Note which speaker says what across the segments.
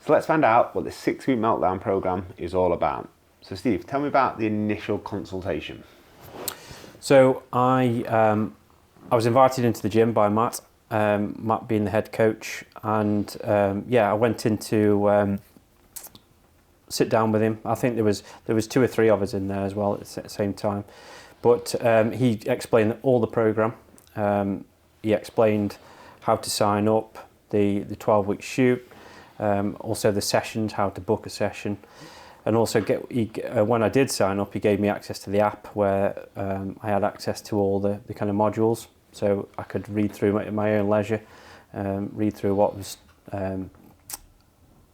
Speaker 1: So let's find out what the 6-week Meltdown program is all about. So Steve, tell me about the initial consultation.
Speaker 2: So I was invited into the gym by Matt, Matt being the head coach, and I went in to sit down with him. I think there was 2 or 3 of us in there as well at the same time, but he explained all the program. He explained how to sign up, the 12-week shoot, also the sessions, how to book a session, and also when I did sign up, he gave me access to the app where I had access to all the kind of modules, so I could read through at my own leisure, read through what it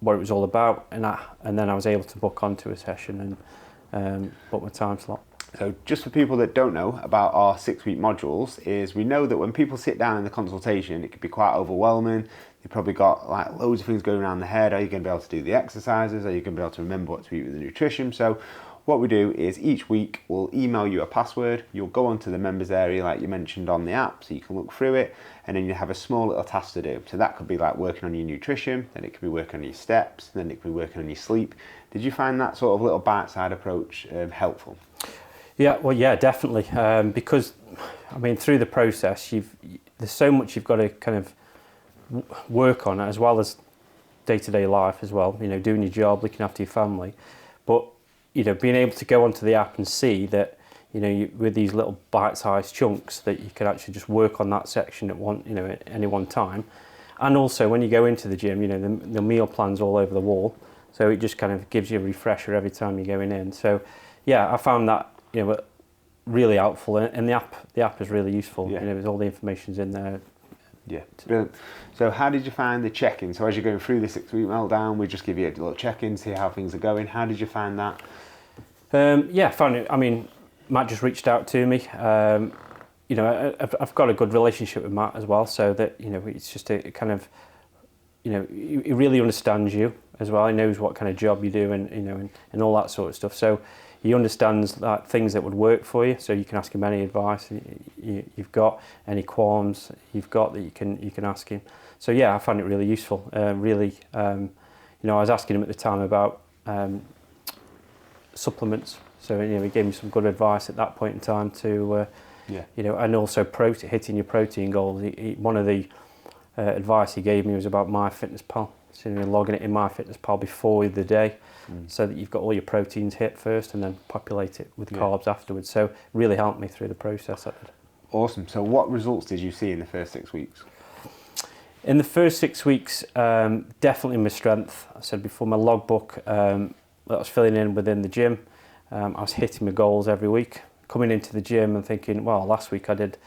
Speaker 2: was all about, and then I was able to book onto a session and book my time slot.
Speaker 1: So just for people that don't know about our 6-week modules, is we know that when people sit down in the consultation, it can be quite overwhelming. You've probably got like loads of things going around the head. Are you going to be able to do the exercises? Are you going to be able to remember what to eat with the nutrition? So what we do is each week we'll email you a password. You'll go onto the members area like you mentioned on the app, so you can look through it, and then you have a small little task to do. So that could be like working on your nutrition, then it could be working on your steps, then it could be working on your sleep. Did you find that sort of little bite-sized approach helpful?
Speaker 2: Yeah, definitely. Because I mean, through the process, there's so much you've got to kind of work on, as well as day-to-day life as well. You know, doing your job, looking after your family, but you know, being able to go onto the app and see that, you know, with these little bite-sized chunks, that you can actually just work on that section at any one time. And also when you go into the gym, you know, the meal plan's all over the wall, so it just kind of gives you a refresher every time you're going in. So yeah, I found that, you know, really helpful, and the app is really useful.
Speaker 1: Yeah.
Speaker 2: You know, with all the information's in there.
Speaker 1: Yeah, brilliant. So how did you find the check-in? So as you're going through the 6-week Meltdown, we just give you a little check-in, see how things are going. How did you find that?
Speaker 2: I found it. I mean, Matt just reached out to me. You know, I've got a good relationship with Matt as well, so that, you know, it's just a kind of, you know, he really understands you as well. He knows what kind of job you do, and you know, and all that sort of stuff. So he understands that things that would work for you. So you can ask him any advice you've got, any qualms you've got that you can ask him. So yeah, I found it really useful. You know, I was asking him at the time about supplements. So you know, he gave me some good advice at that point in time to, you know, and also hitting your protein goals. One of the advice he gave me was about MyFitnessPal. So you know, logging it in MyFitnessPal before the day, so that you've got all your proteins hit first, and then populate it with carbs afterwards. So really helped me through the process. That did.
Speaker 1: Awesome. So what results did you see in the first 6 weeks?
Speaker 2: In the first 6 weeks, definitely my strength. I said before, my logbook that I was filling in within the gym, I was hitting my goals every week. Coming into the gym and thinking, well, last week I did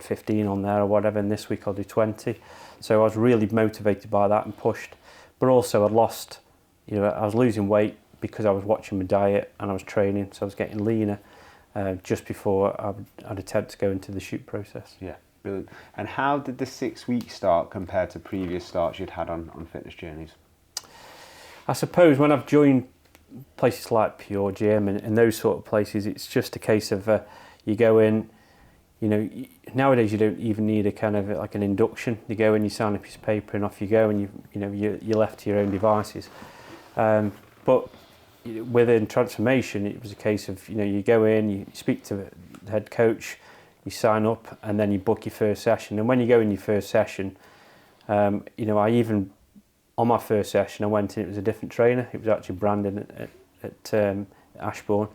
Speaker 2: 15 on there or whatever, and this week I'll do 20. So I was really motivated by that and pushed. But also I was losing weight because I was watching my diet and I was training, so I was getting leaner just before I'd attempt to go into the shoot process.
Speaker 1: Yeah, brilliant. And how did the 6-week start compare to previous starts you'd had on fitness journeys?
Speaker 2: I suppose when I've joined places like Pure Gym and those sort of places, it's just a case of you go in. You know, nowadays you don't even need a kind of like an induction. You go in, you sign a piece of paper, and off you go, and you're left to your own devices. But within transformation, it was a case of, you know, you go in, you speak to the head coach, you sign up, and then you book your first session. And when you go in your first session, you know, on my first session, I went in, it was a different trainer. It was actually Brandon at Ashbourne,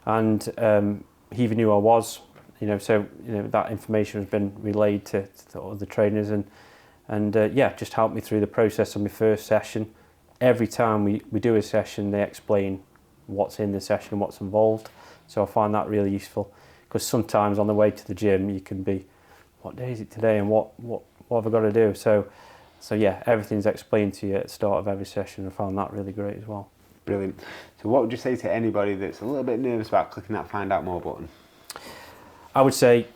Speaker 2: and he even knew who I was. You know, so you know that information has been relayed to other trainers, and just helped me through the process of my first session. Every time we do a session, they explain what's in the session and what's involved. So I find that really useful, because sometimes on the way to the gym you can be, what day is it today, and what have I got to do? So yeah, everything's explained to you at the start of every session. I found that really great as well.
Speaker 1: Brilliant. So what would you say to anybody that's a little bit nervous about clicking that find out more button?
Speaker 2: I would say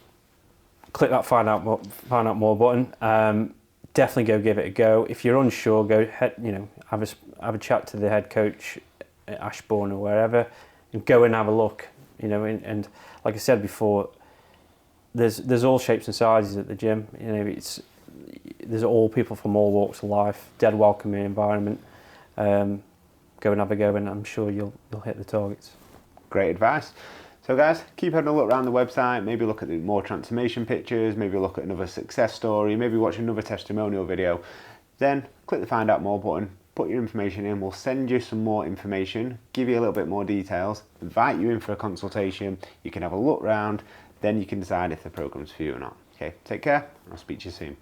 Speaker 2: click that find out more button. Definitely go give it a go. If you're unsure, go ahead, you know, have a chat to the head coach at Ashbourne or wherever, and go and have a look. You know, and like I said before, there's all shapes and sizes at the gym. You know, there's all people from all walks of life. Dead welcoming environment. go and have a go, and I'm sure you'll hit the targets.
Speaker 1: Great advice. So guys, keep having a look around the website, maybe look at the more transformation pictures, maybe look at another success story, maybe watch another testimonial video. Then click the find out more button, put your information in, we'll send you some more information, give you a little bit more details, invite you in for a consultation, you can have a look round, then you can decide if the program's for you or not. Okay, take care, I'll speak to you soon.